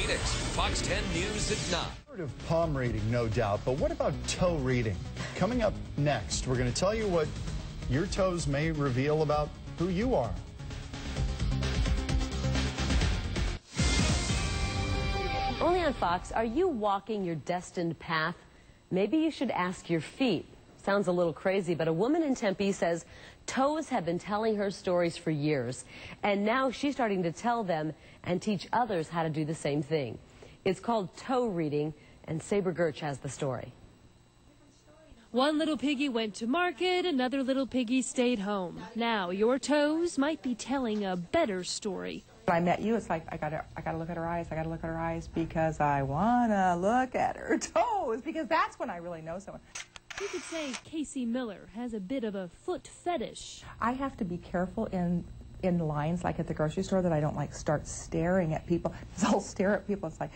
Phoenix. Fox 10 News at 9. Heard of palm reading, no doubt, but what about toe reading? Coming up next, we're going to tell you what your toes may reveal about who you are. Only on Fox, are you walking your destined path? Maybe you should ask your feet. Sounds a little crazy, but a woman in Tempe says toes have been telling her stories for years, and now she's starting to tell them and teach others how to do the same thing. It's called toe reading, and Saber Gertch has the story. One little piggy went to market, another little piggy stayed home. Now your toes might be telling a better story. When I met you, it's like, I gotta look at her eyes, I gotta look at her eyes because I wanna look at her toes, because that's when I really know someone. You could say Casey Miller has a bit of a foot fetish. I have to be careful in lines, like at the grocery store, that I don't like start staring at people. Because I'll stare at people, it's like,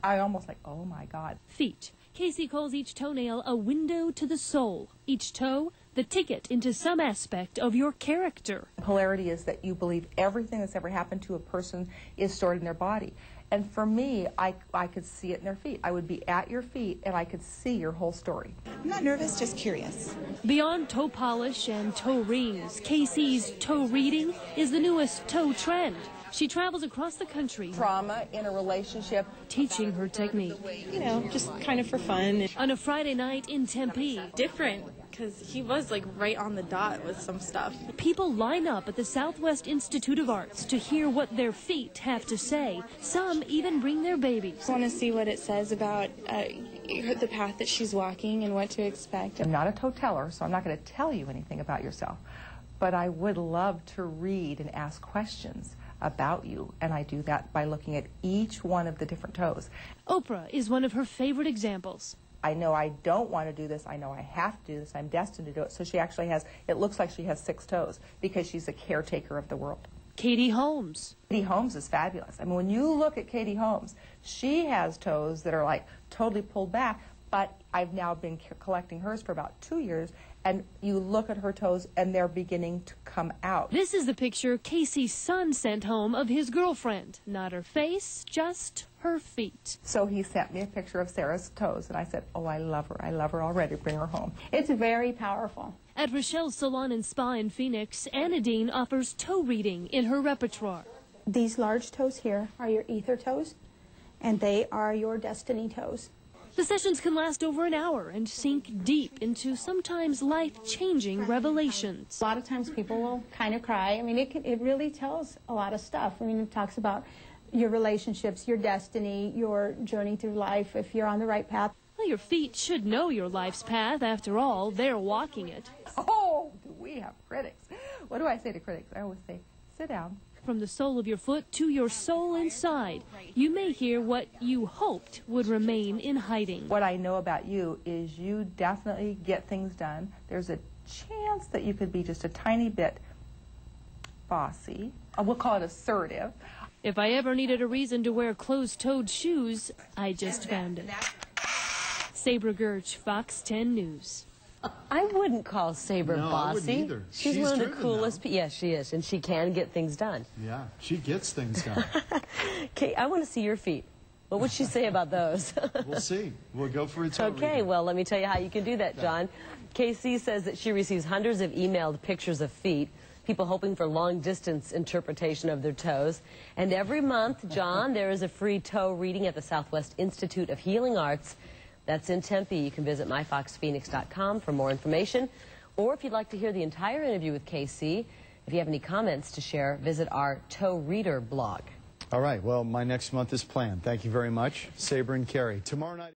I almost like, oh my God. Feet. Casey calls each toenail a window to the soul. Each toe, the ticket into some aspect of your character. Polarity is that you believe everything that's ever happened to a person is stored in their body. And for me, I could see it in their feet. I would be at your feet and I could see your whole story. I'm not nervous, just curious. Beyond toe polish and toe rings, Casey's toe reading is the newest toe trend. She travels across the country. Trauma in a relationship. Teaching her technique. You know, just kind of for fun. On a Friday night in Tempe. Different, because he was like right on the dot with some stuff. People line up at the Southwest Institute of Arts to hear what their feet have to say. Some even bring their babies. I want to see what it says about the path that she's walking and what to expect. I'm not a toe teller, so I'm not going to tell you anything about yourself. But I would love to read and ask questions about you, and I do that by looking at each one of the different toes. Oprah is one of her favorite examples. I know I don't want to do this. I know I have to do this. I'm destined to do it. So she actually has, it looks like she has 6 toes because she's a caretaker of the world. Katie Holmes. Katie Holmes is fabulous. I mean, when you look at Katie Holmes, she has toes that are like totally pulled back, but I've now been collecting hers for about 2 years, and you look at her toes and they're beginning to come out. This is the picture Casey's son sent home of his girlfriend. Not her face, just her feet. So he sent me a picture of Sarah's toes, and I said, oh, I love her already, bring her home. It's very powerful. At Rochelle's Salon and Spa in Phoenix, Anadine offers toe reading in her repertoire. These large toes here are your ether toes, and they are your destiny toes. The sessions can last over an hour and sink deep into sometimes life-changing revelations. A lot of times people will kind of cry. I mean, it really tells a lot of stuff. I mean, it talks about your relationships, your destiny, your journey through life, if you're on the right path. Well, your feet should know your life's path. After all, they're walking it. Oh, do we have critics? What do I say to critics? I always say, sit down. From the sole of your foot to your soul inside, you may hear what you hoped would remain in hiding. What I know about you is you definitely get things done. There's a chance that you could be just a tiny bit bossy. We'll call it assertive. If I ever needed a reason to wear closed-toed shoes, I just found it. Saber Gertch, Fox 10 News. I wouldn't call Saber bossy. I wouldn't either. She's one of the coolest. Yes, she is, and she can get things done. Yeah, she gets things done. Okay, I want to see your feet. What would she say about those? We'll see. We'll go for a toe Okay, reading. well, let me tell you how you can do that, John. Casey says that she receives hundreds of emailed pictures of feet, people hoping for long-distance interpretation of their toes. And every month, John, there is a free toe reading at the Southwest Institute of Healing Arts. That's in Tempe. You can visit myfoxphoenix.com for more information. Or if you'd like to hear the entire interview with Casey, if you have any comments to share, visit our Toe Reader blog. All right, well, my next month is planned. Thank you very much, Saber and Carrie. Tomorrow night.